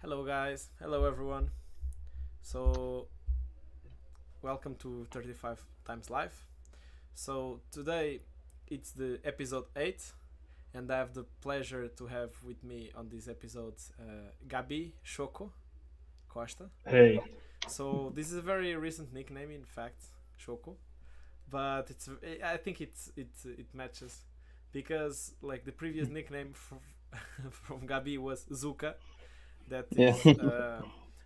Hello, guys. Hello, everyone. So, welcome to 35 Times Life. So, today it's the episode 8, and I have the pleasure to have with me on this episode Gabi Choco Costa. Hey, So, this is a very recent nickname, in fact, Choco, but I think it matches because like the previous nickname from Gabi was Zuka. That yeah, is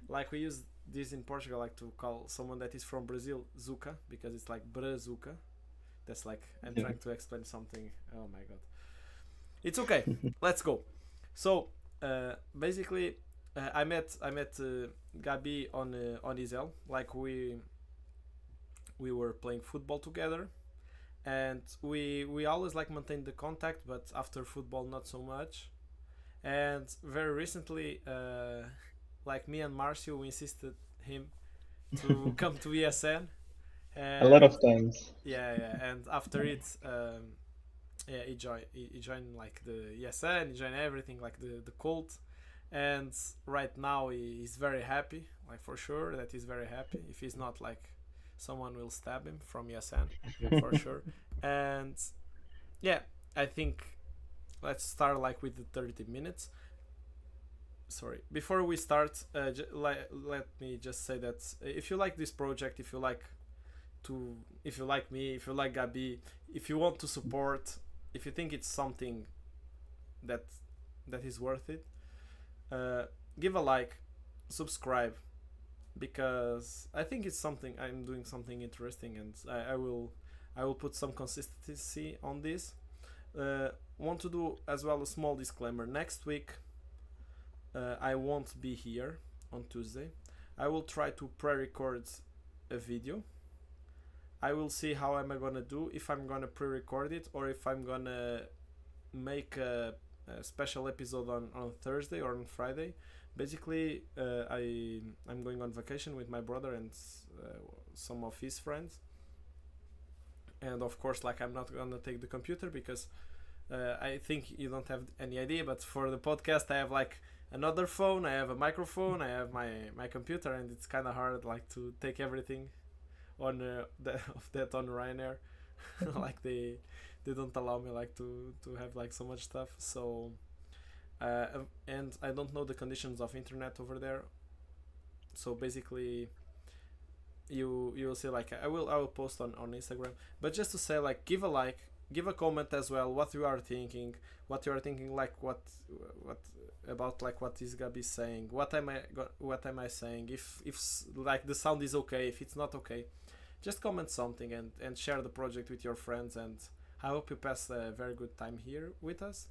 like we use this in Portugal, like to call someone that is from Brazil Zuka because it's like Brazuca. That's like I'm yeah. trying to explain something. Oh my god, it's okay. Let's go. So basically, I met Gabi on Isel. Like we were playing football together, and we always like maintain the contact, but after football not so much. And very recently, like me and Marcio, we insisted him to come to ESN, A lot and of times. yeah, and after it, yeah, he joined like the ESN, he joined everything like the cult, and right now he's very happy, like for sure that he's very happy. If he's not, like someone will stab him from ESN, for sure. And yeah, I think let's start like with the 30 minutes. Sorry, before we start, let me just say that if you like this project, if you like me, if you like Gabi, if you want to support, if you think it's something that that is worth it, uh, give a like, subscribe, because I think it's something I'm doing something interesting, and I will put some consistency on this. Want to do as well a small disclaimer. Next week, I won't be here on Tuesday. I will try to pre-record a video. I will see how am I gonna do, if I'm gonna pre-record it or if I'm gonna make a special episode on Thursday or on Friday. Basically, I'm going on vacation with my brother and some of his friends, and of course, like I'm not gonna take the computer because I think you don't have any idea, but for the podcast, I have like another phone, I have a microphone, I have my computer, and it's kind of hard like to take everything on of that on Ryanair. Like they don't allow me like to have like so much stuff. So and I don't know the conditions of internet over there. So basically, you will see like I will post on Instagram. But just to say, like, give a like, give a comment as well. What you are thinking, like what about like what is Gabi saying? What am I saying? If like the sound is okay, if it's not okay, just comment something and share the project with your friends. And I hope you pass a very good time here with us.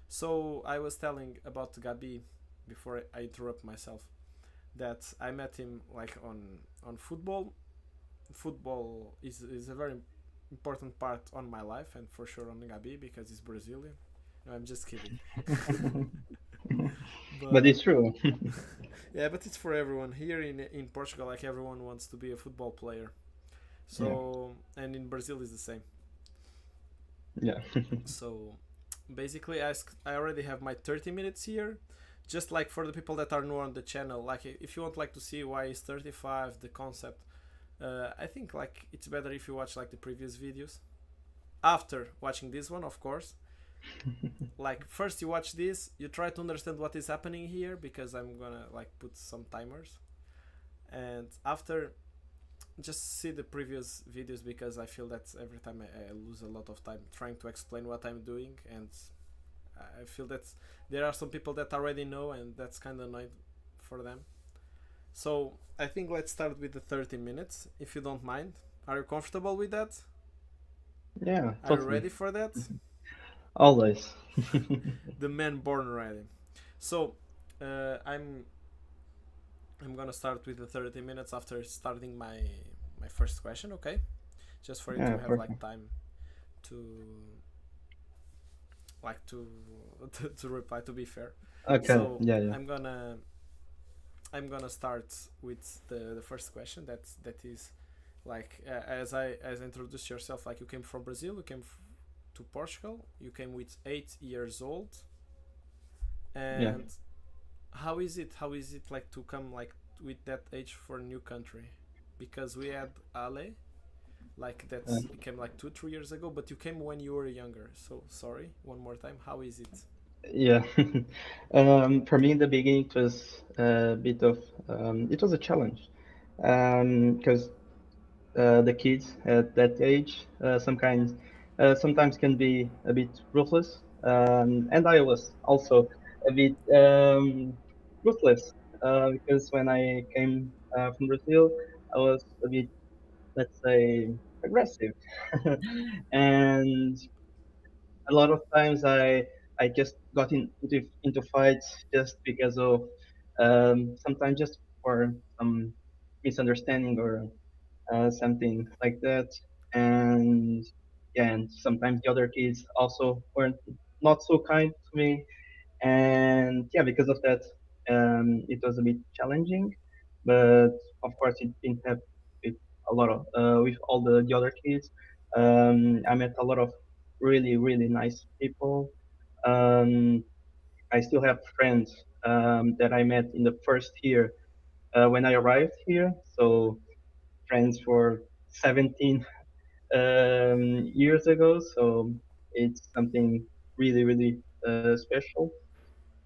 So I was telling about Gabi before I interrupt myself that I met him like on football. Football is a very important part on my life, and for sure on Gabi because he's Brazilian. No, I'm just kidding. But But it's true. yeah, but it's for everyone here in Portugal. Like everyone wants to be a football player. Yeah, So and in Brazil is the same. yeah. So basically, I already have my 30 minutes here. Just like for the people that are new on the channel, like if you want like to see why it's 35, the concept, I think like it's better if you watch like the previous videos after watching this one, of course. Like first you watch this, you try to understand what is happening here because I'm gonna like put some timers, and after just see the previous videos because I feel that every time I lose a lot of time trying to explain what I'm doing, and I feel that there are some people that already know, and that's kind of annoying for them. So I think let's start with the 30 minutes, if you don't mind. Are you comfortable with that? Yeah, Are you totally. ready for that? Always. The man born ready. So uh, I'm I'm gonna start with the 30 minutes after starting my first question. Okay, just for you to Yeah, have like perfect. time to like to reply. To be fair, Okay, so yeah, yeah. I'm gonna start with the first question. That is like as I introduced yourself. Like you came from Brazil. You came to Portugal. You came with 8 years old. Yeah. And how is it like to come like with that age for a new country? Because we had Ale, like Uh, that's came like 2 3 years ago, but you came when you were younger. So sorry, one more time. How is it? yeah. For me in the beginning, it was a bit of it was a challenge because the kids at that age sometimes can be a bit ruthless, and I was also a bit ruthless because when I came from Brazil, I was a bit, let's say, aggressive, and a lot of times I just got into fights just because of sometimes just for some misunderstanding or something like that. And yeah, and sometimes the other kids also weren't not so kind to me, and yeah, because of that, it was a bit challenging. But of course, it didn't have with a lot of with all the other kids. I met a lot of really nice people. Um, I still have friends that I met in the first year when I arrived here. So friends for 17 years ago. So it's something really special.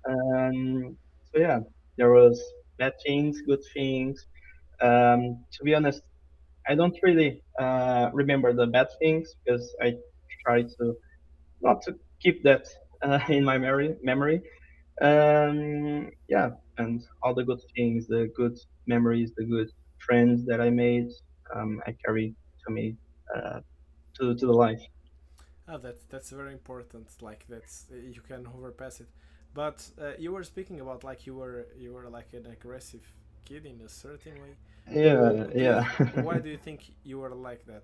So yeah, there was bad things, good things. To be honest, I don't really remember the bad things because I try to not to keep that in my memory. Yeah, and all the good things, the good memories, the good friends that I made, I carry to me uh, to the life. Ah, that's very important. Like that's you can overpass it. But you were speaking about like you were like an aggressive kid in a certain way. Yeah, yeah. Why do you think you were like that?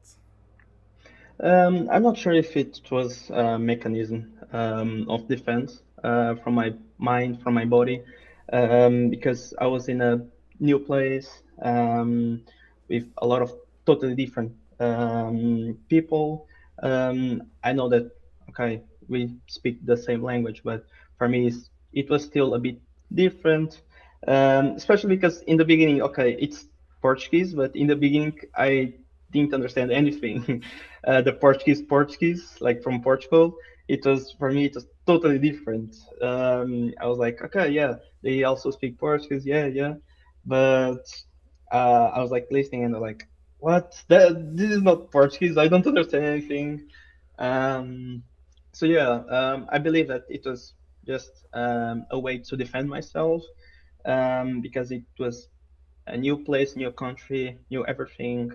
I'm not sure if it was a mechanism of defense from my mind, from my body, because I was in a new place with a lot of totally different people. I know that, okay, we speak the same language, but for me, it was still a bit different, especially because in the beginning, okay, it's Portuguese, but in the beginning, I didn't understand anything. The Portuguese, like from Portugal, it was for me it was totally different. I was like, okay, yeah, they also speak Portuguese, yeah, yeah, but I was like listening and I'm like, what? This is not Portuguese. I don't understand anything. Um, so yeah, I believe that it was just a way to defend myself because it was a new place, new country, new everything.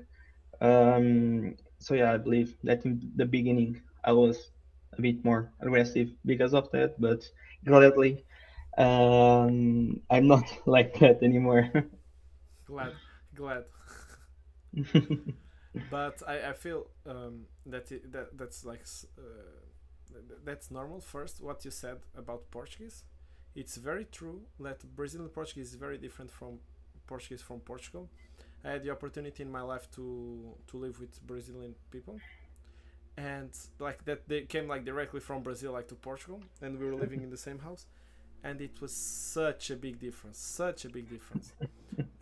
So yeah, I believe that in the beginning I was a bit more aggressive because of that, but gladly I'm not like that anymore. Glad, glad. But I feel that's like that's normal. First, what you said about Portuguese, it's very true that Brazilian Portuguese is very different from Portuguese from Portugal. I had the opportunity in my life to live with Brazilian people, and like that they came like directly from Brazil like to Portugal, and we were living in the same house, and it was such a big difference, such a big difference.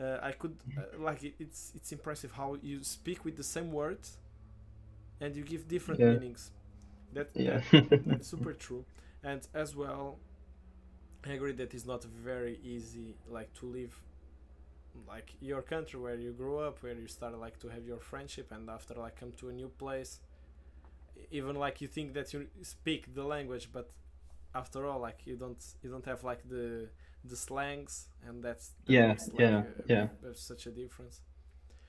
I could like it's impressive how you speak with the same words and you give different Yeah, meanings. That yeah, that that's super true. And as well, I agree that it's not very easy like to live like your country where you grew up, where you start like to have your friendship, and after like come to a new place, even like you think that you speak the language, but after all like you don't have like the slangs, and that yeah, makes like yeah, yeah. such a difference.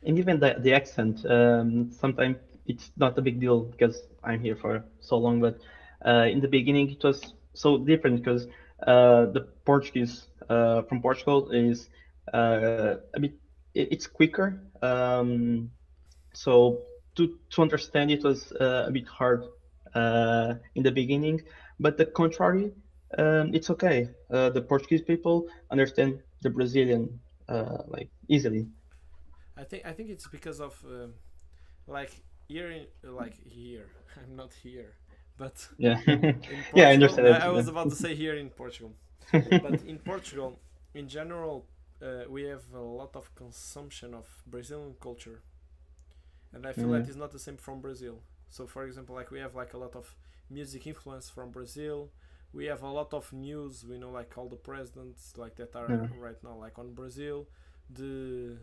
And even the accent, sometimes it's not a big deal because I'm here for so long, but in the beginning it was so different because the Portuguese from Portugal is a bit, it's quicker. So to understand it was a bit hard in the beginning, but the contrary, it's okay. The Portuguese people understand the Brazilian like easily. I think it's because of like here in like here I'm not here, but Yeah, in yeah, I Portugal understand I was it. about to say here in Portugal, but in Portugal in general, we have a lot of consumption of Brazilian culture, and I feel that Mm, is not the same from Brazil. So, for example, like we have like a lot of music influence from Brazil. We have a lot of news. We know like all the presidents like that are yeah. right now like on Brazil. The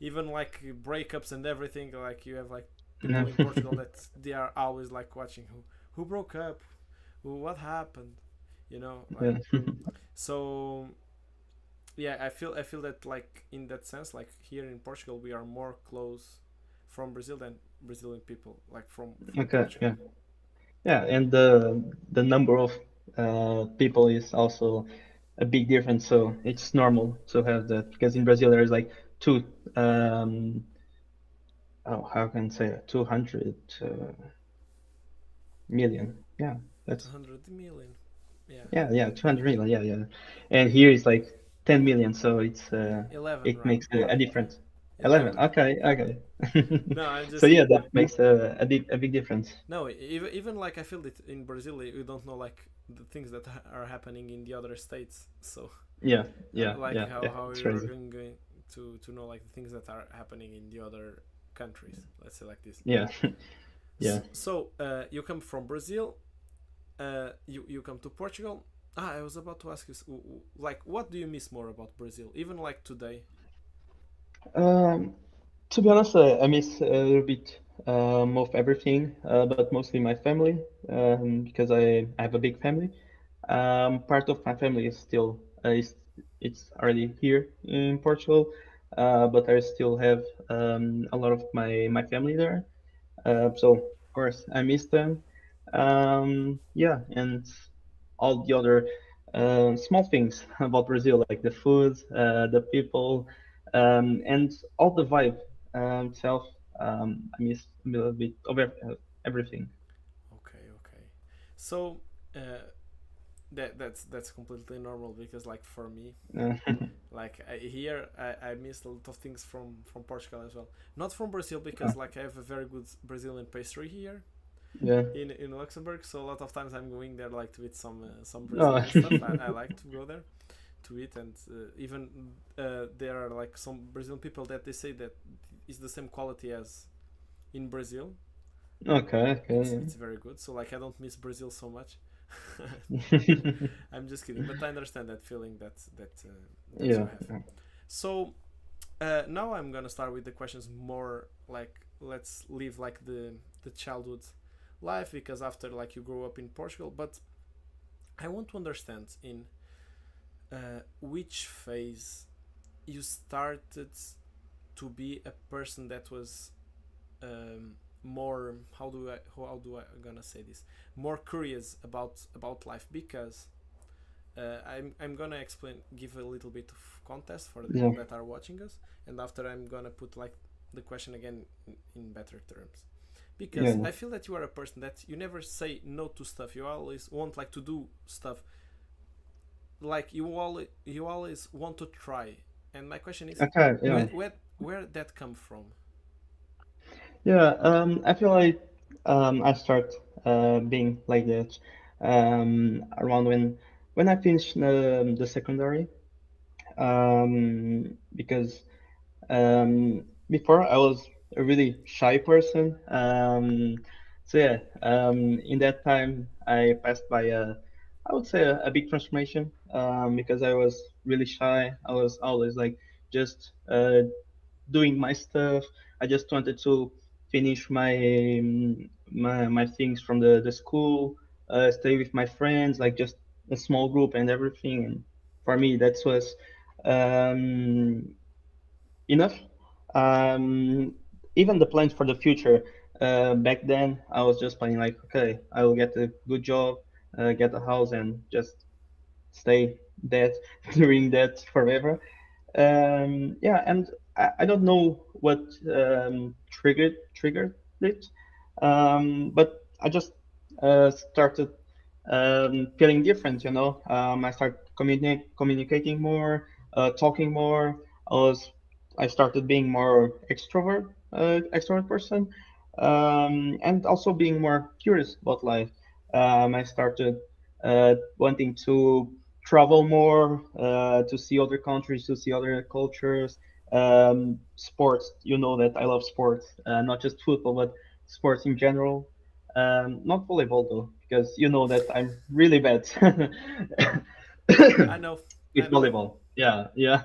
even like breakups and everything. Like you have like Yeah. people in Portugal that they are always like watching who broke up, who what happened, like Yeah. so. Yeah, I feel that like in that sense, like here in Portugal, we are more close from Brazil than Brazilian people, like from Okay. Portugal. Yeah. Yeah, and the number of people is also a big difference. So it's normal to have that because in Brazil there is like two um oh how can I say that 200 million. Yeah, Two that's hundred million. Yeah, yeah 200 million. Yeah, yeah, and here is like 10 million. So eleven, it right? makes a difference. 11. 11. Okay, okay. No, I'm So just yeah, kidding. that makes a big difference. No, even like I feel that in Brazil, we don't know like the things that are happening in the other states. So Yeah, yeah, like yeah, yeah. how It's you're crazy. going to know like the things that are happening in the other countries. Let's say like this. Yeah, yeah. So you come from Brazil. You come to Portugal. I was about to ask you, like, what do you miss more about Brazil? Even like today. Um, to be honest, I miss a little bit of everything, but mostly my family, because I have a big family. Part of my family is still it's already here in Portugal, but I still have a lot of my family there. So of course I miss them. Yeah, and all the other small things about Brazil, like the food, the people, and all the vibe itself. I miss a little bit of everything. Okay, okay. So uh, that's completely normal because like for me, Uh, like here I missed a lot of things from Portugal as well. Not from Brazil because like I have a very good Brazilian pastry here yeah. in Luxembourg. So a lot of times I'm going there like to eat some Oh. Brazilian stuff. I like to go there to eat, and even there are like some Brazilian people that they say that is the same quality as in Brazil. Okay. It's Okay. it's very good. So like I don't miss Brazil so much. Yeah. I'm just kidding, but I understand that feeling that you Yeah. have. So now I'm gonna start with the questions more like let's leave like the childhood life because after like you grow up in Portugal, but I want to understand in which phase you started to be a person that was more how do I gonna say this more curious about life because I'm gonna explain give a little bit of context for the Yeah. people that are watching us, and after I'm gonna put like the question again in better terms because Yeah. I feel that you are a person that you never say no to stuff. You always want like to do stuff, like you always want to try. And my question is Okay. where Yeah. where where that come from? Yeah. I feel like I start being like that around when I finished the secondary. Because before I was a really shy person. So yeah, in that time I passed by I would say a big transformation because I was really shy. I was always like just doing my stuff. I just wanted to finish my things from the school, stay with my friends, like just a small group and everything. And for me, that was um, enough. Um, Even the plans for the future. Back then, I was just planning like, okay, I will get a good job, get a house, and just stay that doing that forever. Yeah, and I don't know what triggered it, but I just started feeling different. I started communicating more, talking more. I was I started being more extrovert person, and also being more curious about life. I started wanting to travel more, to see other countries, to see other cultures. Sports, you know that I love sports, not just football, but sports in general. Not volleyball though, because you know that I'm really bad I know, I with know. volleyball. Yeah, yeah.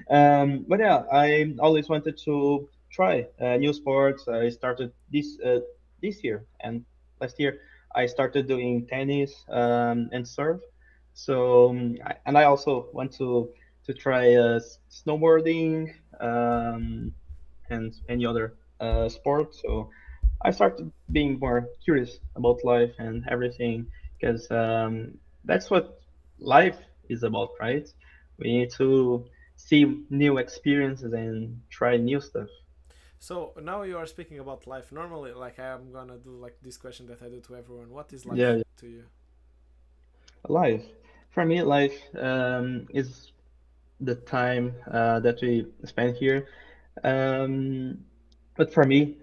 But yeah, I always wanted to try new sports. I started this year and last year. I started doing tennis and surf. So and I also want to try snowboarding and any other sport. So I started being more curious about life and everything because that's what life is about, right? We need to see new experiences and try new stuff. So now you are speaking about life. Normally, like I'm gonna do like this question that I do to everyone. What is life Yeah, to you? life. For me, life is the time that we spend here. Um, but for me,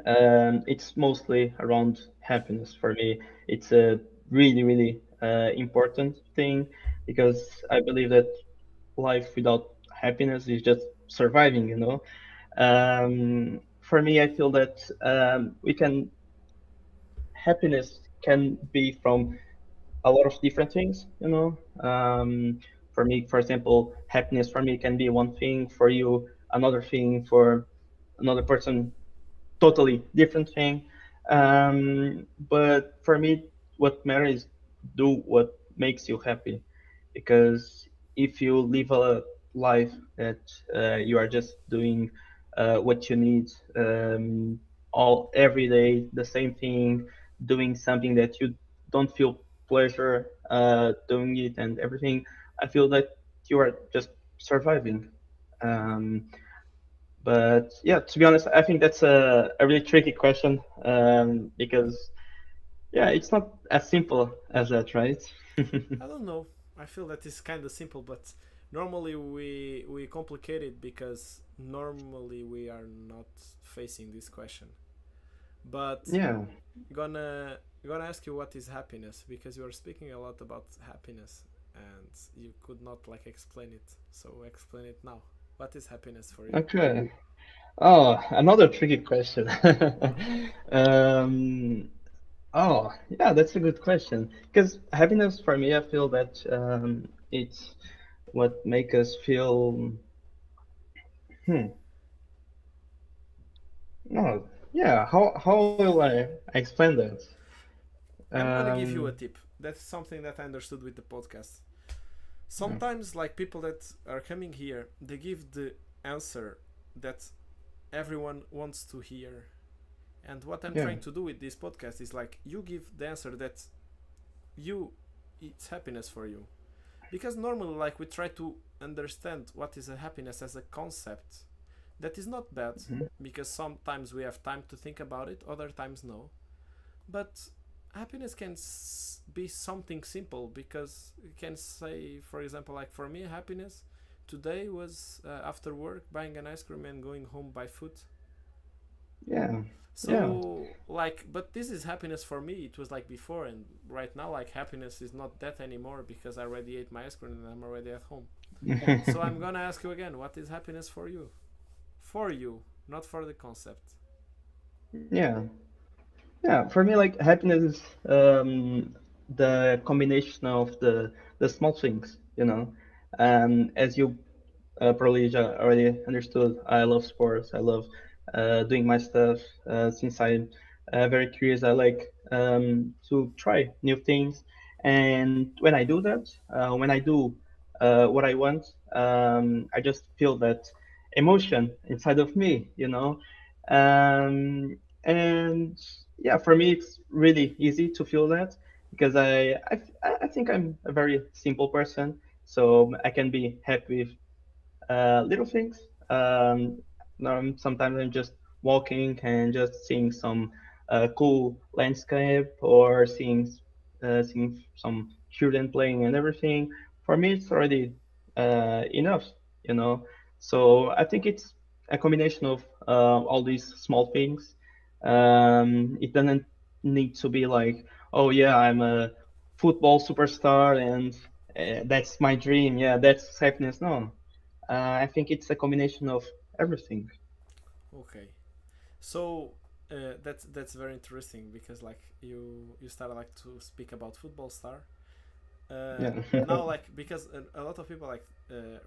it's mostly around happiness. For me, it's a really, really important thing because I believe that life without happiness is just surviving, you know. For me, I feel that we can happiness can be from a lot of different things, you know. For me, for example, happiness for me can be one thing, for you another thing, for another person totally different thing. But for me, what matters is do what makes you happy, because if you live a life that you are just doing what you need all every day, the same thing, doing something that you don't feel pleasure doing it and everything, I feel that you are just surviving. Um, but yeah, to be honest, I think that's a really tricky question because yeah, it's not as simple as that, right? I don't know. I feel that it's kind of simple, but normally we complicate it because normally we are not facing this question. But Yeah. gonna gonna ask you what is happiness because you are speaking a lot about happiness and you could not like explain it. So explain it now. What is happiness for you? Okay. Oh, another tricky question. um, oh, yeah, that's a good question. Because happiness for me, I feel that it's what make us feel. Hmm. No. Yeah. How will I explain that? I'm gonna give you Um. a tip. That's something that I understood with the podcast. Yeah. Sometimes like people that are coming here, they give the answer that everyone wants to hear. And what I'm Yeah. trying to do with this podcast is like you give the answer that you it's happiness for you. Because normally like we try to understand what is a happiness as a concept. That is not bad Mhm. because sometimes we have time to think about it, other times no. But happiness can be something simple because you can say, for example, like for me, happiness today was after work buying an ice cream and going home by foot. Yeah. Yeah. So like, but this is happiness for me. It was like before, and right now, like happiness is not that anymore because I already ate my ice cream and I'm already at home. So I'm gonna ask you again, what is happiness for you? For you, not for the concept. Yeah. Yeah, for me, like happiness is the combination of the small things, you know. As you probably already understood, I love sports. I love doing my stuff. Since I'm very curious, I like to try new things. And when I do that, when I do what I want, I just feel that emotion inside of me, you know. And yeah, for me, it's really easy to feel that because I think I'm a very simple person, so I can be happy with little things. Um, Sometimes I'm just walking and just seeing some cool landscape or seeing some children playing and everything. For me, it's already enough, you know. So I think it's a combination of all these small things. It doesn't need to be like, oh yeah, I'm a football superstar That's my dream. Yeah, that's happiness. No, I think it's a combination of everything. Okay. So that's very interesting because like you started like to speak about football star. Yeah. Now like because a lot of people like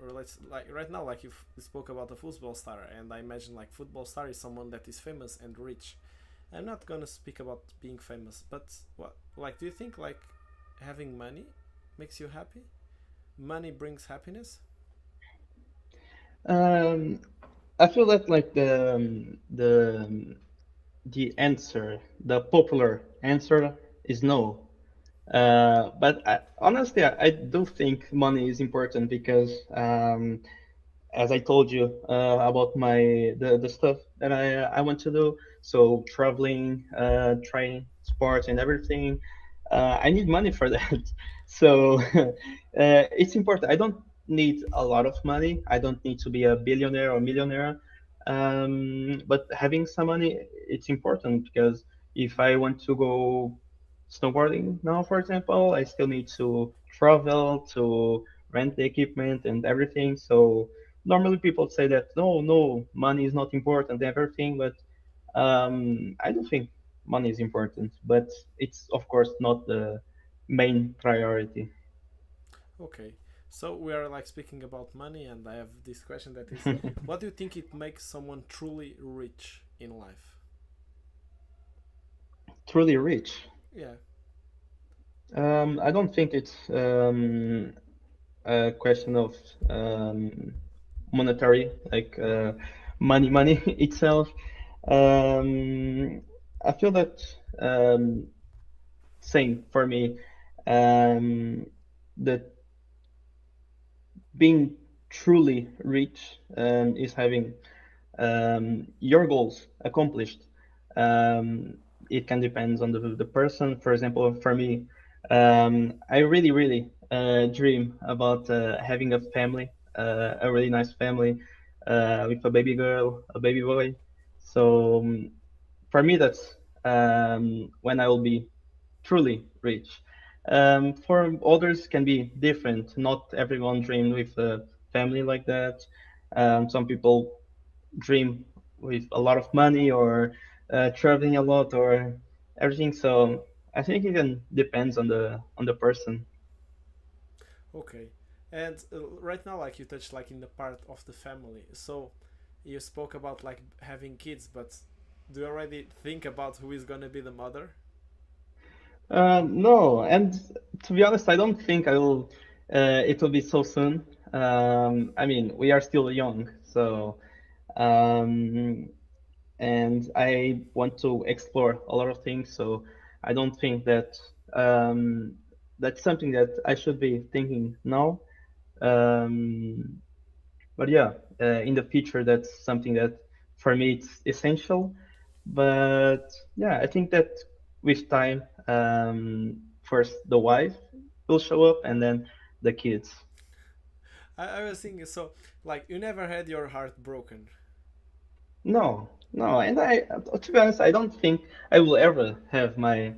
relates like right now like you spoke about a football star and I imagine like football star is someone that is famous and rich. I'm not gonna speak about being famous, but what like do you think like having money makes you happy? Money brings happiness? um, I feel that like the answer, the popular answer is no. But honestly, I do think money is important because as I told you about the stuff that I want to do. So traveling, training, sports, and everything. I need money for that. So it's important. I don't need a lot of money. I don't need to be a billionaire or millionaire. But having some money, it's important because if I want to go snowboarding now, for example, I still need to travel to rent the equipment and everything. So normally people say that no, no, money is not important, everything, but I don't think money is important, but it's of course not the main priority. Okay. So we are like speaking about money and I have this question that is what do you think it makes someone truly rich in life? Truly rich. Yeah. I don't think it's a question of um, monetary, like money itself. Um, I feel that um, same for me. Um, the being truly rich is having your goals accomplished. Um, it can depend on the person. For example, for me, I really dream about having a family, a really nice family with a baby girl, a baby boy. So for me, that's when I will be truly rich. For others, can be different. Not everyone dreamed with a family like that. Some people dream with a lot of money or traveling a lot or everything. So I think it even depends on the person. Okay. And right now, like you touched like in the part of the family. So you spoke about like having kids, but do you already think about who is gonna be the mother? No, and to be honest, I don't think I will. It will be so soon. I mean, we are still young, so um, and I want to explore a lot of things. So I don't think that that's something that I should be thinking now. Um, but yeah, in the future, that's something that for me it's essential. But yeah, I think that with time, first the wife will show up, and then the kids. I was thinking so like you never had your heart broken. No, no, and to be honest, I don't think I will ever have my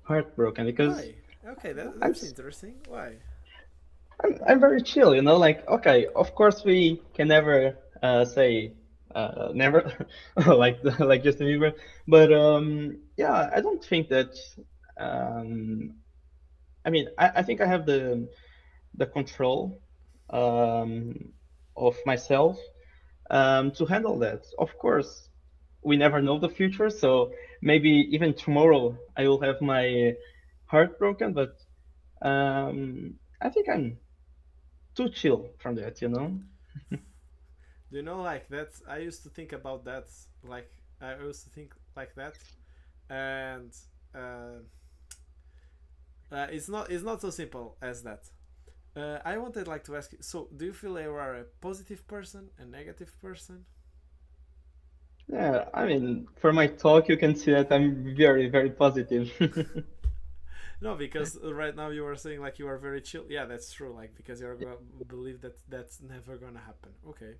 heart broken because Why? Okay, I'm that's interesting. Why? I'm very chill, you know. Like, okay, of course we can never say never, like Justin Bieber, but yeah, I don't think that. Um, I mean, I think I have the control um, of myself to handle that. Of course, we never know the future, so maybe even tomorrow I will have my heart broken, but I think I'm too chill from that, you know? Do you know like that? I used to think about that. Like I used to think like that, and uh, it's not so simple as that. I wanted like to ask you. So, do you feel you are a positive person, a negative person? Yeah, I mean, for my talk, you can see that I'm very positive. No, because right now you were saying like you are very chill. Yeah, that's true. Like because you believe that that's never gonna happen. Okay.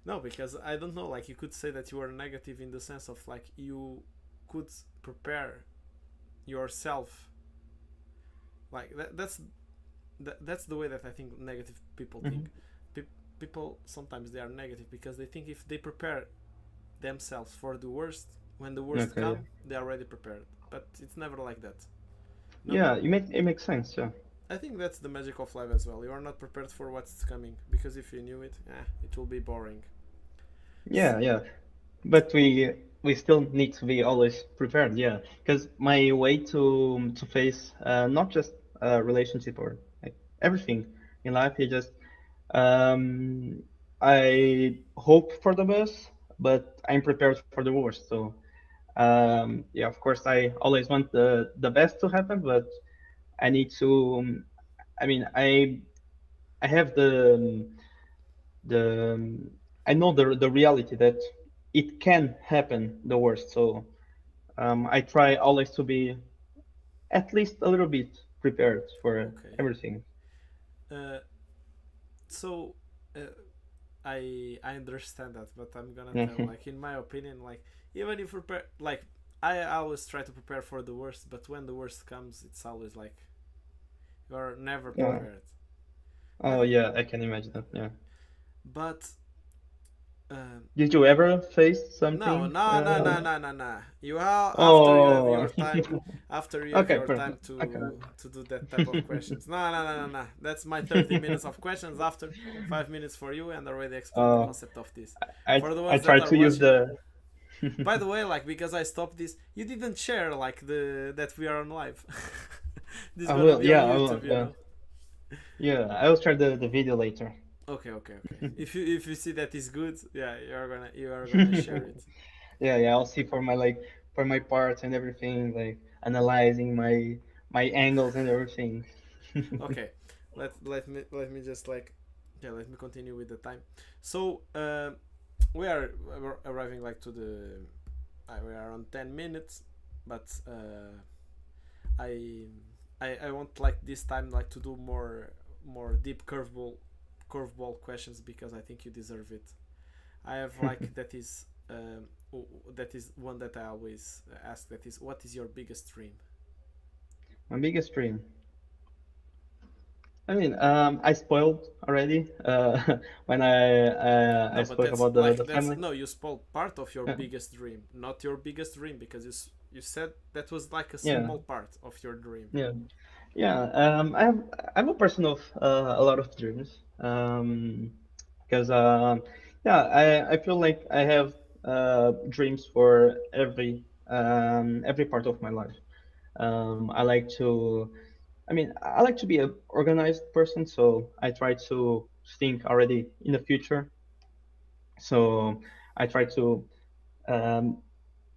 No, because I don't know. Like you could say that you are negative in the sense of like you could prepare yourself. Like that's that's the way that I think negative people think. Hmm. People sometimes they are negative because they think if they prepare themselves for the worst, when the worst Okay. come, they are already prepared. But it's never like that. No, Yeah, it makes sense. Yeah. I think that's the magic of life as well. You are not prepared for what's coming because if you knew it, it will be boring. Yeah, yeah. But we still need to be always prepared. Yeah, because my way to face not just a relationship or like everything in life is just um, I hope for the best, but I'm prepared for the worst. So yeah, of course, I always want the best to happen, but I need to. I mean, I have the I know the reality that it can happen the worst. So I try always to be at least a little bit prepared for Okay. everything. Uh, so uh, I understand that, but I'm gonna tell Mhm. like in my opinion, like even if prepare like I always try to prepare for the worst, but when the worst comes, it's always like you are never Yeah. prepared. Oh But yeah, I can imagine that. Yeah. but um, Did you ever face no, something? no, no, no, no, no, no. You have after you have Oh. your time, after you have Okay, your perfect. time Okay. to do that type of questions. No, no, no, no, no. That's my 30 minutes of questions. After 5 minutes for you, and already explain the Uh, concept of this. For the I ones that tried are to use watching, the. by the way, like because I stopped this, you didn't share like the that we are on live. This is I gonna will. be on Yeah, I will. YouTube, you Yeah, know. yeah. I will try the video later. Okay, okay, okay. If you see that is good, yeah, you are gonna share it. Yeah, yeah. I'll see for my like for my parts and everything, like analyzing my angles and everything. Okay, let me just like, yeah, let me continue with the time. So we are arriving like to the we are on 10 minutes, but I I want like this time like to do more deep curveball questions because I think you deserve it. I have like that is one that I always ask. That is, what is your biggest dream? My biggest dream. I mean, I spoiled already when I No, but spoke that's about like the that's family. no. You spoiled part of your Yeah, biggest dream, not your biggest dream, because you said that was like a yeah, small part of your dream. yeah, yeah. I'm a person of a lot of dreams. Because yeah, I feel like I have dreams for every part of my life. I like to. I mean, I like to be a organized person, so I try to think already in the future. So I try to um,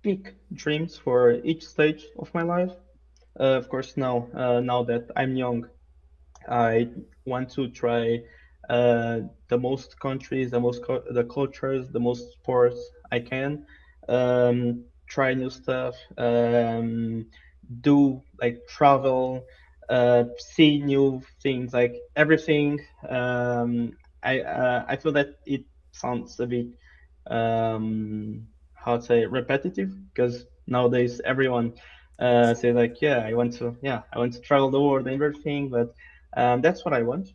pick dreams for each stage of my life. Of course, now that I'm young, I want to try the most countries, the cultures, the most sports I can. Try new stuff. Do like travel, see new things, like everything. I feel that it sounds a bit how to say repetitive because nowadays everyone Yes. say like I want to travel the world and everything, but that's what I want.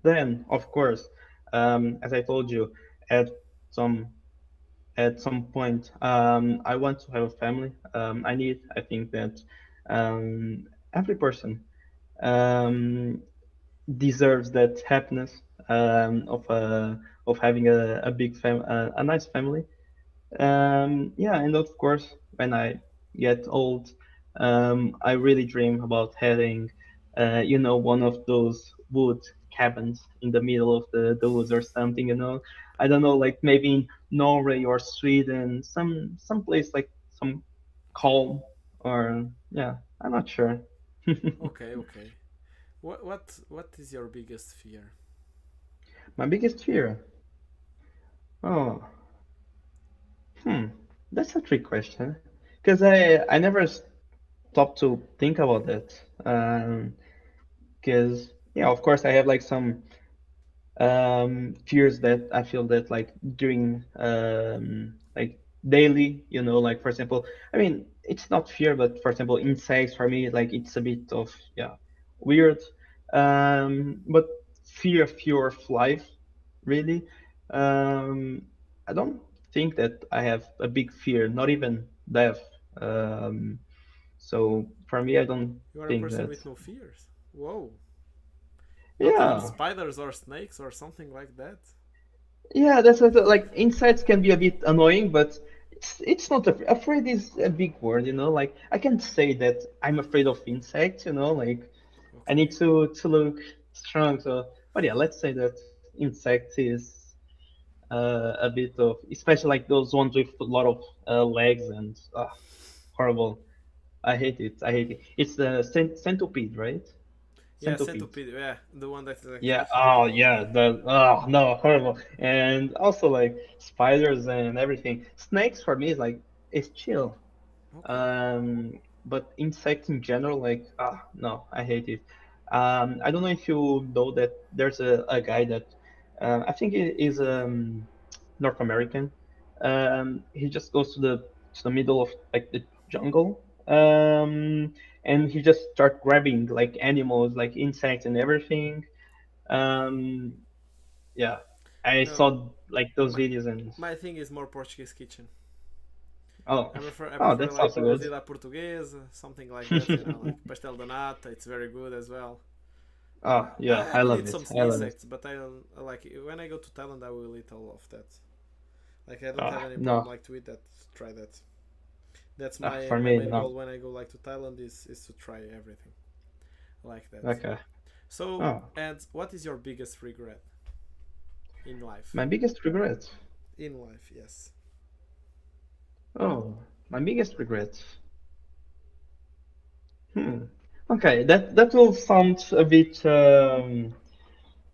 Then of course, as I told you, at some some point, I want to have a family. I think that every person um, deserves that happiness of having a big a nice family. Yeah, and of course, when I get old, I really dream about having, one of those wood cabins in the middle of the woods or something, I don't know, like maybe in Norway or Sweden, some place like some calm or yeah, I'm not sure. Okay, okay. What is your biggest fear? My biggest fear. Oh, hmm, that's a trick question because I never stopped to think about that. Because yeah, of course I have like some fears that I feel that like doing like daily, like for example, I mean it's not fear, but for example insects for me like it's a bit of yeah. weird, but fear of life, really. Um, I don't think that I have a big fear, not even death. Um, so for me, I don't You are a think person that. with no fears. Whoa. Not even Yeah, spiders or snakes or something like that. yeah, that's what, like insects can be a bit annoying, but it's not afraid is a big word, you know. Like I can't say that I'm afraid of insects, you know. Like I need Okay. to look strong. So, but yeah, let's say that insect is a bit of, especially like those ones with a lot of legs and horrible. I hate it. I hate it. It's the centipede, right? Yeah, Centipede. centipede. Yeah, the one that is Yeah. actually Oh, huge. yeah. The no, horrible. And also like spiders and everything. Snakes for me is like it's chill. Okay. But insects in general, like no, I hate it. I don't know if you know that there's a guy that I think he is North American. He just goes to the middle of like the jungle. And he just start grabbing like animals, like insects and everything. Um, yeah, I No, saw like those my videos and my thing is more Portuguese kitchen. oh, I oh, prefer that's like also good. cozida portuguesa, something like that. You know, like pastel de nata. It's very good as well. Oh, yeah, I I could love eat it. some I love it. insects, but I don't like when I go to Thailand. I will eat all of that. Like I don't have Ah, any problem no. like to eat that. Try that. That's For my me, main no. goal when I go like to Thailand is to try everything like that. Okay. So, Oh, and what is your biggest regret in life? my biggest regret. In life, yes. Oh, my biggest regret. Hmm. Okay, that will sound a bit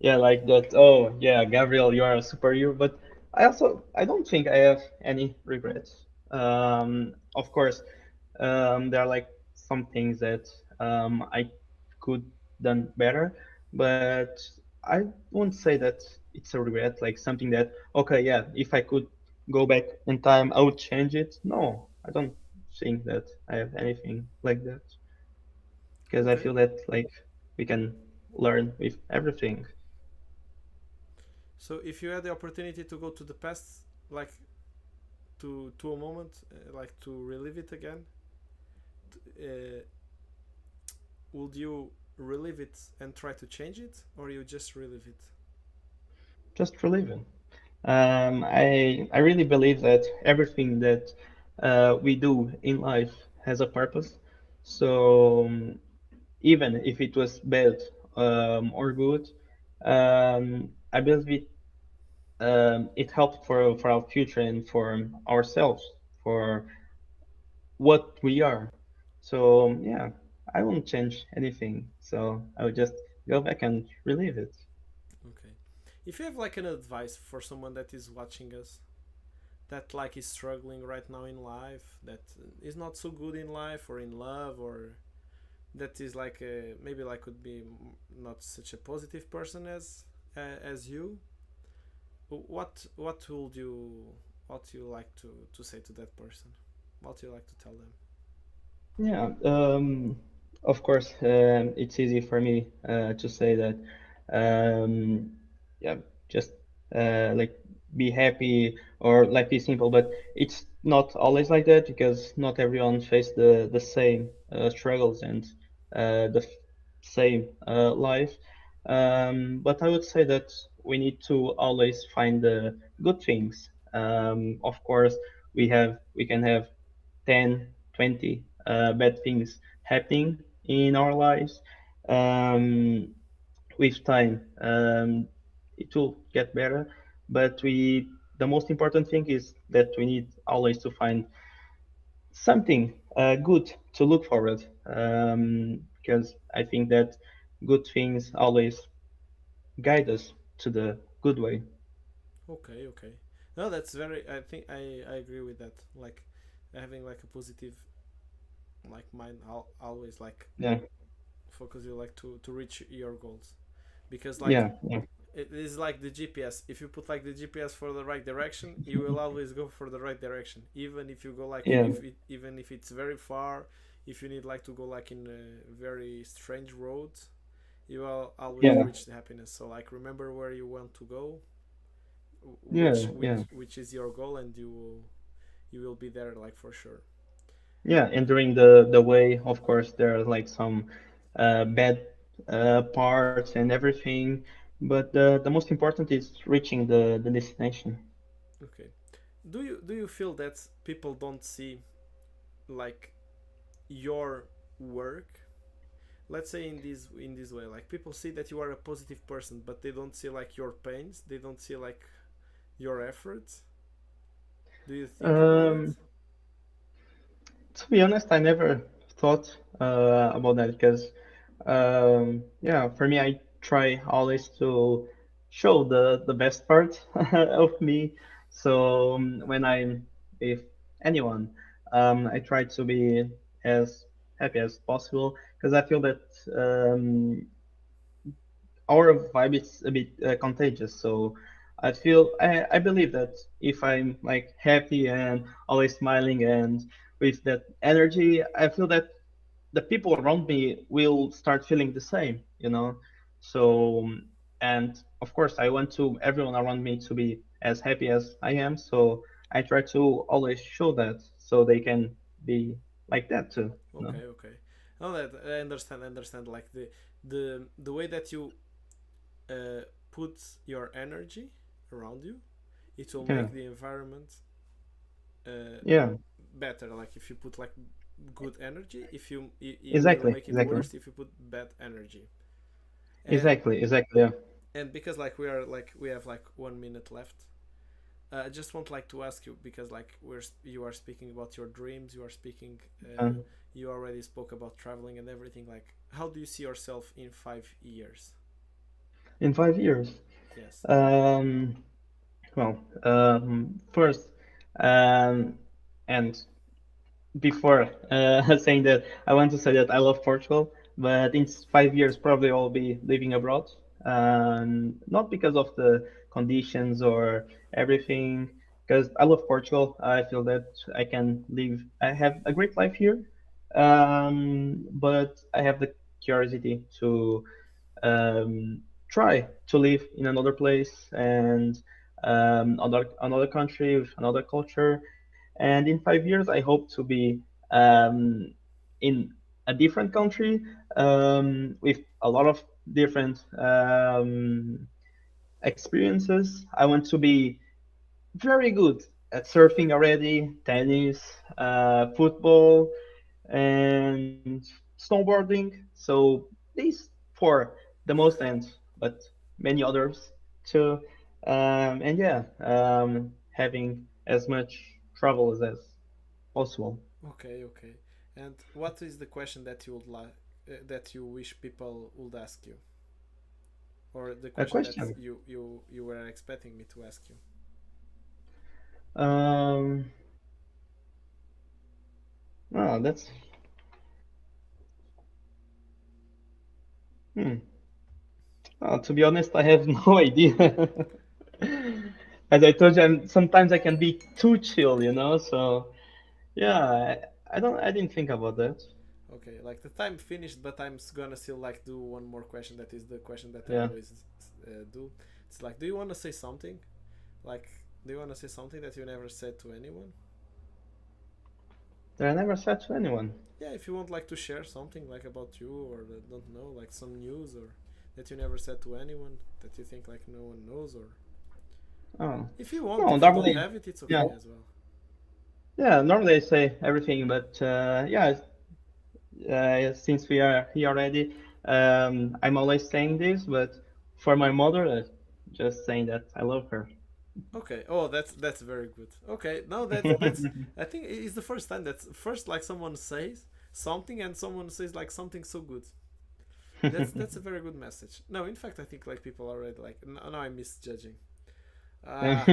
yeah, like that. Oh, yeah, Gabriel, you are a superhero. But I don't think I have any regrets. Of course, there are like some things that I could done better, but I won't say that it's a regret, like something that, okay, yeah, if I could go back in time, I would change it. No, I don't think that I have anything like that because I Okay. feel that like we can learn with everything. So, if you had the opportunity to go to the past, like to a moment, like to relive it again, uh, would you relive it and try to change it, or you just relive it? Just relieving. I really believe that everything that we do in life has a purpose. So even if it was bad or good, I believe it helped for our future and for ourselves, for what we are. So yeah, I won't change anything. So I would just go back and relive it. Okay. If you have like an advice for someone that is watching us, that like is struggling right now in life, that is not so good in life or in love, or that is like maybe like could be not such a positive person as you, what would you what you like to say to that person, what you like to tell them? Yeah, of course, it's easy for me to say that. Um, yeah, just like be happy or like be simple, but it's not always like that because not everyone face the same struggles and same life. But I would say that we need to always find the good things. Of course, we can have 10, 20 bad things happening in our lives. Um, with time, it will get better, but the most important thing is that we need always to find something good to look forward, because I think that good things always guide us to the good way. Okay, okay. No, that's very, I think I agree with that, like having like a positive like mind, always like Yeah, focus you like to reach your goals, because like yeah, yeah, it is like the GPS. If you put like the GPS for the right direction, you will always go for the right direction. Even if you go like yeah, if it, even if it's very far, if you need like to go like in a very strange road, you will always Yeah, reach the happiness. So like remember where you want to go, yeah, yeah, which is your goal, and you will be there like for sure. yeah. And during the way, of course, there are like some bad parts and everything, but the most important is reaching the destination. Okay. Do you feel that people don't see like your work? Let's say in this way, like people see that you are a positive person, but they don't see like your pains. They don't see like your efforts. Do you think about it? Um, To be honest, I never thought about that because, yeah, for me, I try always to show the best part of me. So when I'm with anyone, I try to be as happy as possible because I feel that our vibe is a bit contagious. So I believe that if I'm like happy and always smiling and with that energy, I feel that the people around me will start feeling the same, you know. So and of course, I want to everyone around me to be as happy as I am. So I try to always show that so they can be like that too, you know. Okay, okay. No, that I understand. Understand. Like the way that you put your energy around you, it will Yeah, make the environment uh, yeah, better. Like if you put like good energy, if you will exactly, make it exactly, worse if you put bad energy. And exactly. Yeah. because like we have like 1 minute left. I just want like to ask you because like you are speaking about your dreams. You are speaking. You already spoke about traveling and everything. Like, how do you see yourself in 5 years? In 5 years. Yes. Um, well, first, um, and before saying that, I want to say that I love Portugal, but in 5 years, probably I'll be living abroad. Not because of the conditions or everything, because I love Portugal. I feel that I have a great life here, but I have the curiosity to try to live in another place and another country with another culture. And in 5 years, I hope to be in a different country with a lot of different experiences. I want to be very good at surfing already, tennis, football, and snowboarding. So these four, the most end, but many others too. And yeah, having as much travel as possible. Okay. Okay. And what is the question that you would like that you wish people would ask you, or the A question that question. you were expecting me to ask you? Um, oh, that's hmm. To be honest, I have no idea. As I told you, sometimes I can be too chill, you know. So yeah, I didn't think about that. Okay, like the time finished, but I'm gonna still like do one more question. That is the question that I Yeah, always do. It's like, do you want to say something? Like, do you want to say something that you never said to anyone? that I never said to anyone. Yeah, if you want like to share something like about you or don't know, like some news or that you never said to anyone that you think like no one knows, or Oh, if you want, no, if you don't normally, have it, it's yeah, okay as well. yeah, normally I say everything, but yeah, since we are here already, I'm always saying this, but for my mother, just saying that I love her. Okay. Oh, that's very good. Okay. No, that's I think it's the first time that's first like someone says something and someone says like something so good. That's a very good message. No, in fact, I think like people already like no, I'm misjudging. Ah,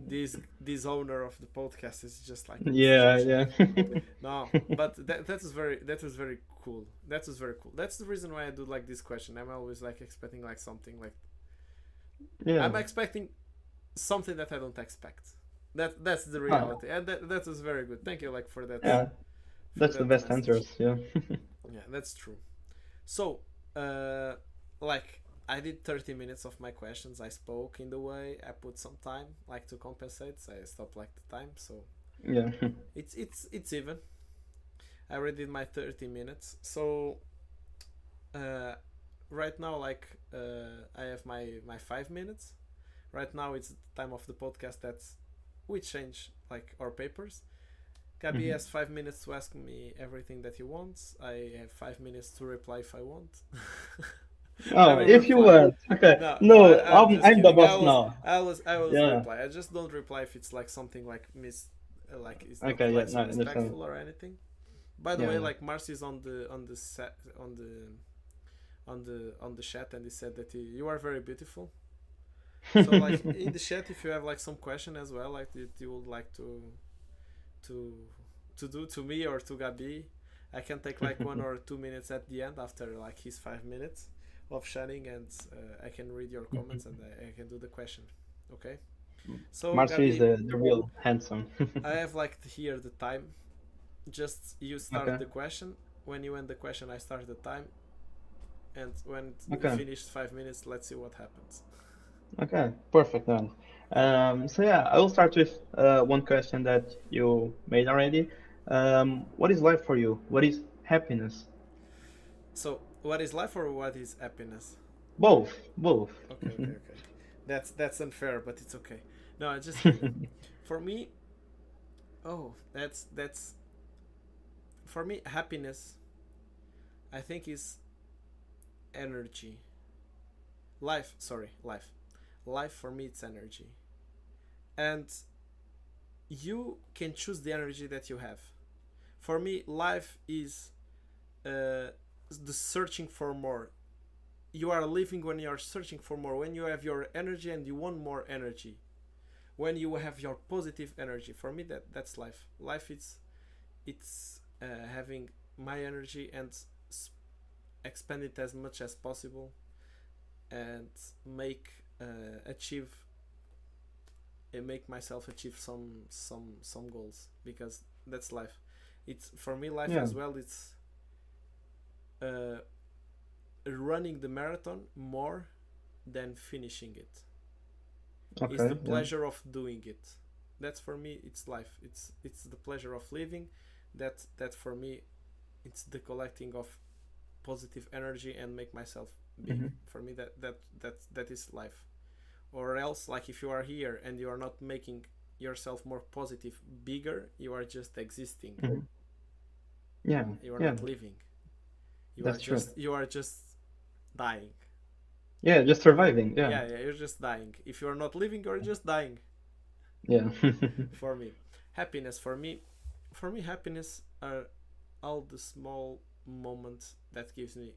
this owner of the podcast is just like Yeah, misjudging. yeah. No, but that was very cool. That was very cool. That's the reason why I do like this question. I'm always like expecting like something like Yeah. I'm expecting something that I don't expect. That's the Oh, reality, and that was very good. Thank you like yeah. for That's the that best message. answers. Yeah. Yeah, that's true. So uh, like I did 30 minutes of my questions. I spoke in the way. I put some time like to compensate. So I stopped like the time. So Yeah. it's even. I already did my 30 minutes. So uh, right now like I have my 5 minutes. Right now it's the time of the podcast that we change like our papers. Gabi Mhm. has 5 minutes to ask me everything that he wants. I have 5 minutes to reply if I want. I Oh, will if you reply. want. Okay. No, no, No, I'm just I'm the kidding. boss now. I always Yeah. reply. I just don't reply if it's like something like like it's not Okay. Yeah. like so No, I understand. respectful or anything. By the Yeah. way, Yeah. like Marcy's on the set on the chat and he said that you are very beautiful. So like in the chat, if you have like some question as well, like that you would like to to do to me or to Gabi, I can take like 1 or 2 minutes at the end after like his 5 minutes of sharing, and I can read your comments and I can do the question. Okay. So Marcio is Gabi, the real handsome. I have like here the time. Just you start Okay. the question. When you end the question, I start the time, and when we Okay. finish 5 minutes, let's see what happens. Okay. Perfect then. Okay. So yeah, I will start with one question that you made already. What is life for you? What is happiness? So, what is life or what is happiness? Both. Both. Okay, okay, okay. That's unfair, but it's okay. No, I'm just kidding. For me, oh, that's for me happiness. I think is energy. Life, sorry, life. Life for me it's energy, and you can choose the energy that you have. For me, life is the searching for more. You are living when you are searching for more. When you have your energy and you want more energy. When you have your positive energy. For me, that's life. Life is it's having my energy and expand it as much as possible and make achieve make myself achieve some goals because that's life. It's for me life Yeah. as well. It's uh, running the marathon more than finishing it. It's the Okay. Yeah. pleasure of doing it. That's for me. It's life. It's the pleasure of living. That for me, it's the collecting of positive energy and make myself big. Hmm. For me, that is life. Or else, like if you are here and you are not making yourself more positive, bigger, you are just existing. Hmm. Yeah. You are Yeah. not living. That's true. You are just dying. Yeah. Just surviving. Yeah. Yeah, you're just dying. If you are not living, you're just dying. Yeah. For me, happiness. For me, happiness are all the small moments that gives me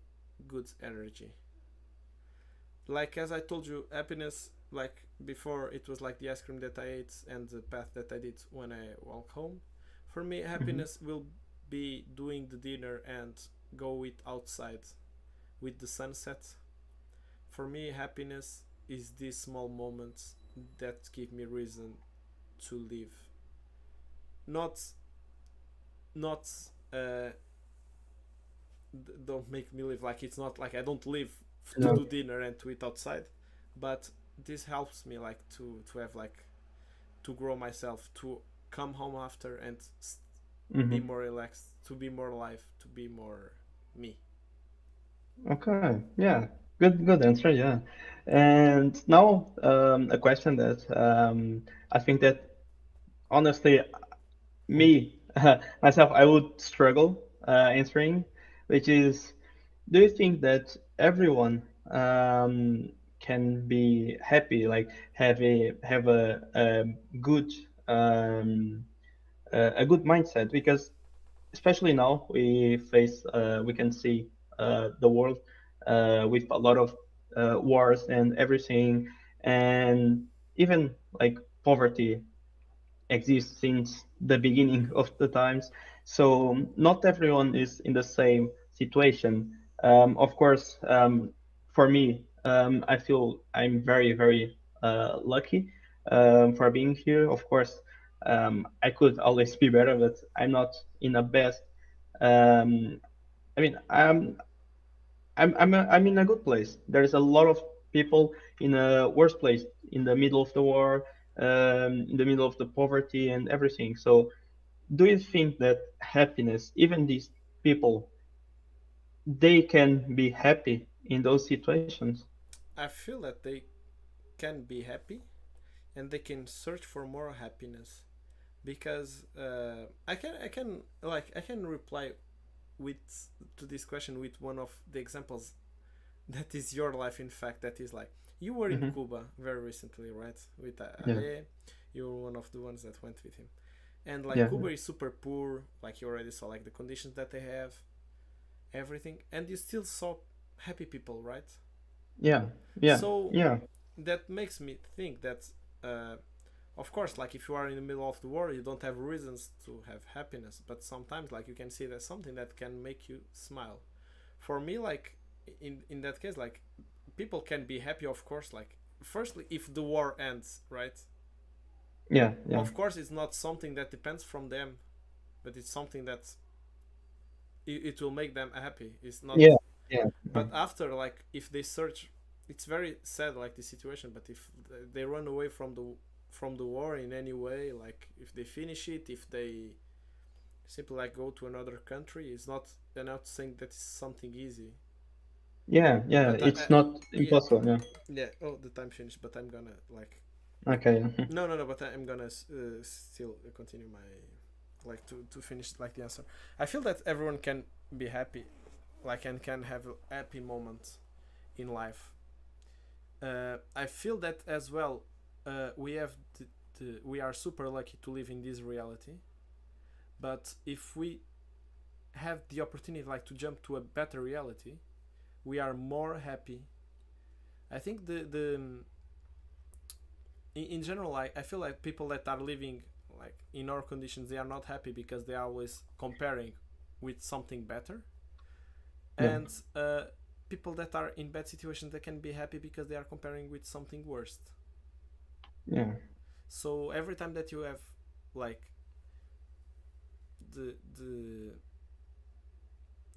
good energy. Like as I told you, happiness like before it was like the ice cream that I ate and the path that I did when I walk home. For me, Hmm. happiness will be doing the dinner and go it outside with the sunset. For me, happiness is these small moments that give me reason to live. Not not uh, don't make me live like it's not like I don't live to No. do dinner and to eat outside, but this helps me like to have like to grow myself to come home after and be Hmm. more relaxed, to be more alive, to be more me. Okay. Yeah. Good answer. Yeah. And now a question that I think that honestly me myself I would struggle answering, which is, do you think that everyone can be happy, like have a good um, a good mindset? Because especially now we can see the world with a lot of wars and everything, and even like poverty exists since the beginning of the times. So not everyone is in the same situation. Of course, for me, I feel I'm very lucky for being here. Of course, I could always be better, but I'm not in the best. Um, I mean, I'm in a good place. There's a lot of people in a worse place, in the middle of the war, in the middle of the poverty and everything. So, do you think that happiness, even these people, they can be happy in those situations? I feel that they can be happy and they can search for more happiness because I can reply with to this question with one of the examples that is your life. In fact, that is like you were in Hmm. Cuba very recently, right? With Yeah, Ale, you were one of the ones that went with him. And like yeah, Cuba is super poor, like you already saw like the conditions that they have, everything, and you still saw happy people, right? yeah, yeah, So yeah, that makes me think that uh, of course, like if you are in the middle of the war, you don't have reasons to have happiness, but sometimes like you can see there's something that can make you smile. For me, like in that case, like people can be happy, of course, like firstly if the war ends, right? yeah, yeah, Of course it's not something that depends from them, but it's something that it will make them happy. It's not. yeah, yeah, But after, like if they search, it's very sad like the situation, but if they run away from the war in any way, like if they finish it, if they simply like go to another country, it's not, they're not saying that it's something easy. yeah, yeah. But It's not yeah, impossible. Yeah. yeah, oh the time finished, but I'm gonna like Okay. Yeah. no, but I'm gonna still continue my like to finish like the answer. I feel that everyone can be happy, like and can have a happy moment in life. I feel that as well. We have we are super lucky to live in this reality, but if we have the opportunity like to jump to a better reality, we are more happy. I think the in general, I feel like people that are living like in our conditions, they are not happy because they are always comparing with something better, Yeah. and people that are in bad situations, they can be happy because they are comparing with something worse. Yeah. So every time that you have like the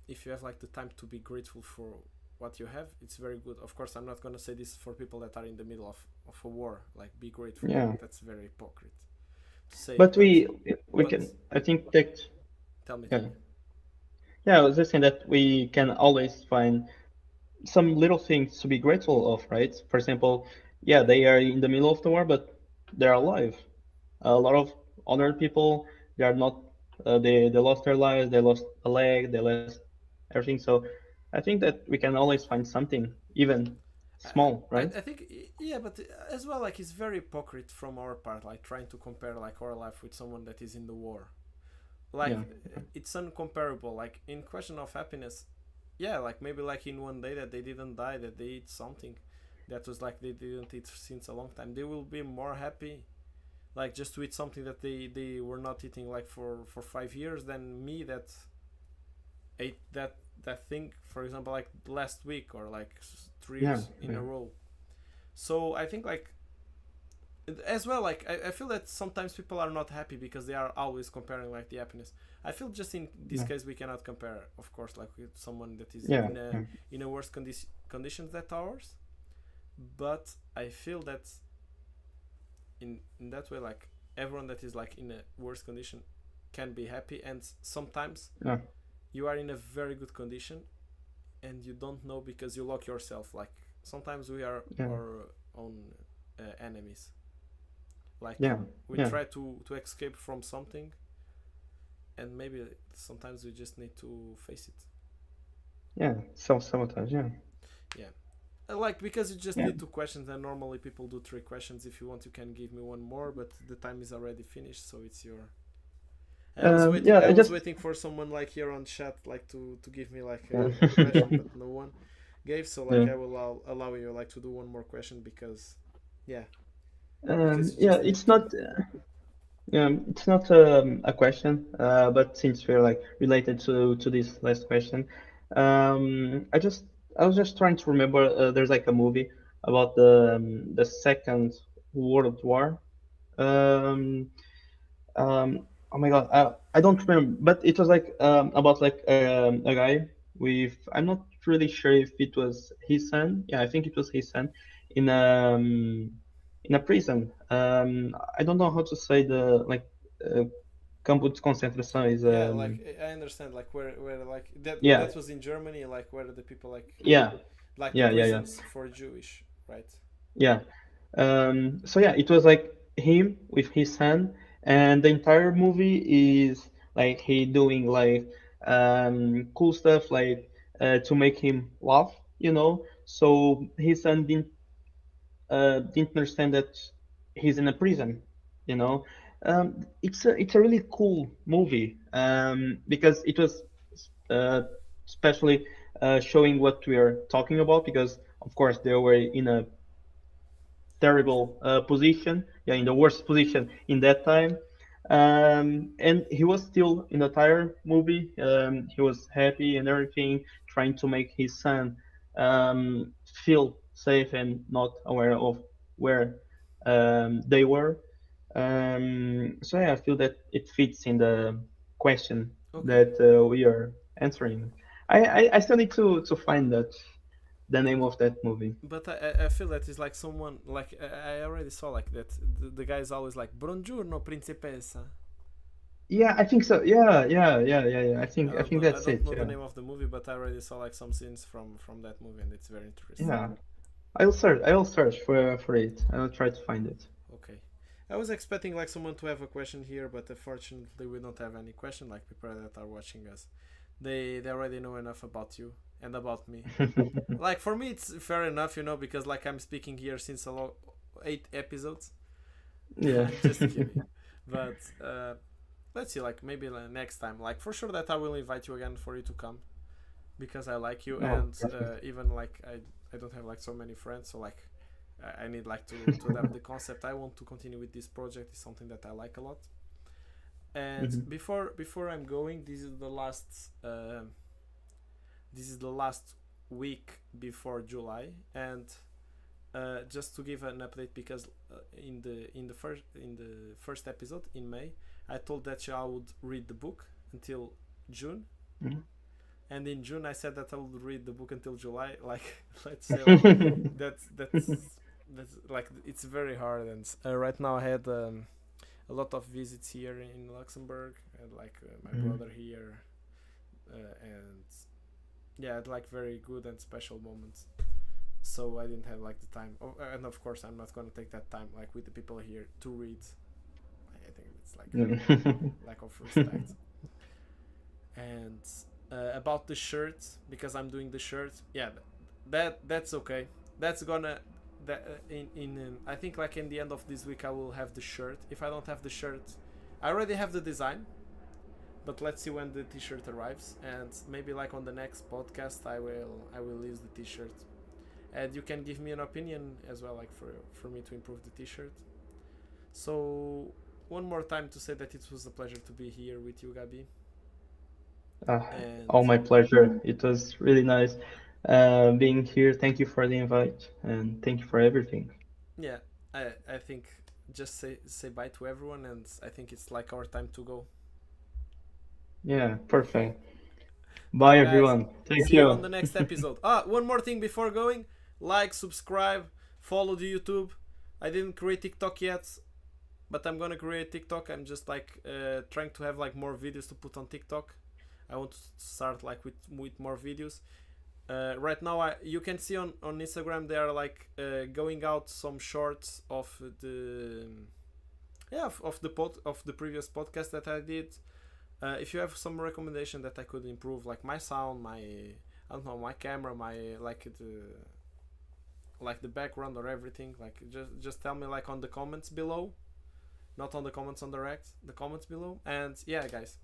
if you have like the time to be grateful for what you have, it's very good. Of course, I'm not gonna say this for people that are in the middle of a war, like be grateful. Yeah. That's very hypocrite to say it, But we but can. I think that. tell Yeah. me. Yeah. I was just saying that we can always find some little things to be grateful of, right? For example, yeah, they are in the middle of the war, but they're alive. A lot of other people, they are not. They lost their lives. They lost a leg. They lost everything. So I think that we can always find something, even small, right? I think yeah, but as well, like it's very hypocrite from our part, like trying to compare like our life with someone that is in the war. Like Yeah. it's uncomparable. Like in question of happiness, yeah, like maybe like in one day that they didn't die, that they eat something that was like they didn't eat since a long time, they will be more happy like just to eat something that they were not eating like for 5 years than me that ate that thing, for example, like last week or like 3 years Yeah. in a row. So I think like as well, like I feel that sometimes people are not happy because they are always comparing like the happiness. I feel just in this Yeah. case we cannot compare, of course, like with someone that is Yeah. Yeah. in a worse conditions than ours. But I feel that in that way, like everyone that is like in a worse condition can be happy, and sometimes Yeah. you are in a very good condition and you don't know because you lock yourself. Like sometimes we are Yeah. our own enemies. Like Yeah. we Yeah. try to escape from something, and maybe sometimes we just need to face it. Yeah. Self-sabotage. Yeah. Yeah. Like because you just Yeah. did two questions, and normally people do three questions. If you want, you can give me one more, but the time is already finished, so it's your. I was waiting. Yeah. I I was just. waiting for someone like here on chat, like to give me like Yeah. a question, but no one gave. So like Yeah. I will allow you like to do one more question because, yeah, because you Yeah. just did It's two. not. It's not a question, but since we're like related to this last question, I just I was just trying to remember. There's like a movie about the Second World War. Um, oh my God, I don't remember, but it was like about like a guy with, I'm not really sure if it was his son. Yeah, I think it was his son in in a prison. I don't know how to say the like campo de concentração is Yeah, like I understand, like where like yeah, that was in Germany, like where the people yeah, like the yeah. prisons for Jewish, right? Yeah. So yeah, it was like him with his son, and the entire movie is like he doing like cool stuff like to make him laugh, you know. So his son didn't understand that he's in a prison, you know. It's a really cool movie because it was uh, especially showing what we are talking about because of course they were in a terrible position, yeah, in the worst position in that time. And he was still in the entire movie. He was happy and everything, trying to make his son feel safe and not aware of where they were. So yeah, I feel that it fits in the question Okay, that we are answering. I still need to find that the name of that movie. but I feel that is like someone like I already saw like that the guy is always like Buongiorno principessa. Yeah, I think so. Yeah. I think I that's don't it. know the Yeah, name of the movie, but I already saw like some scenes from that movie, and it's very interesting. yeah. I'll search. I'll search for it. I'll try to find it. Okay. I was expecting like someone to have a question here, but unfortunately we don't have any question. Like people that are watching us, they already know enough about you and about me. Like for me, it's fair enough, because like I'm speaking here since 8 episodes. Yeah. I'm just kidding, but let's see. Like maybe next time. Like for sure that I will invite you again for you to come because I like you, No, and perfect. even like I don't have like so many friends, so like I need like to adapt the concept. I want to continue with this project. It's something that I like a lot. And Mhm. before I'm going, this is the last week before July, and just to give an update because in the first episode in May, I told that I would read the book until June, Mhm. and in June I said that I would read the book until July. Like let's say like that's like it's very hard, and right now I had a lot of visits here in Luxembourg, and like my Mhm. brother here, and yeah, it's like very good and special moments. So I didn't have like the time, and of course I'm not gonna take that time like with the people here to read. I think it's like lack of respect. And about the shirt, because I'm doing the shirt, yeah, that's okay. That's gonna that in I think like in the end of this week I will have the shirt. If I don't have the shirt, I already have the design, but let's see when the t-shirt arrives, and maybe like on the next podcast I will use the t-shirt, and you can give me an opinion as well, like for me to improve the t-shirt. So one more time to say that it was a pleasure to be here with you, Gabi, uh, and all my pleasure. It was really nice being here. Thank you for the invite and thank you for everything. yeah, I think just say bye to everyone, and I think it's like our time to go. Yeah, perfect. Bye Bye, guys. everyone. Thank See you on you. the next episode. One more thing before going: like, subscribe, follow the YouTube. I didn't create TikTok yet, but I'm gonna create TikTok. I'm just like trying to have like more videos to put on TikTok. I want to start like with more videos. Right now, you can see on Instagram they are like going out some shorts of the of the previous podcast that I did. If you have some recommendation that I could improve, like my sound, my I don't know, my camera, my like the background or everything, like just tell me like on the comments below, not on the comments on the comments below. And yeah, guys,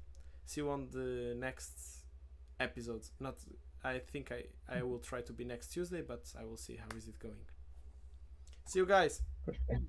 see you on the next episodes. Not I think I will try to be next Tuesday, but I will see how is it going. See you guys. Perfect.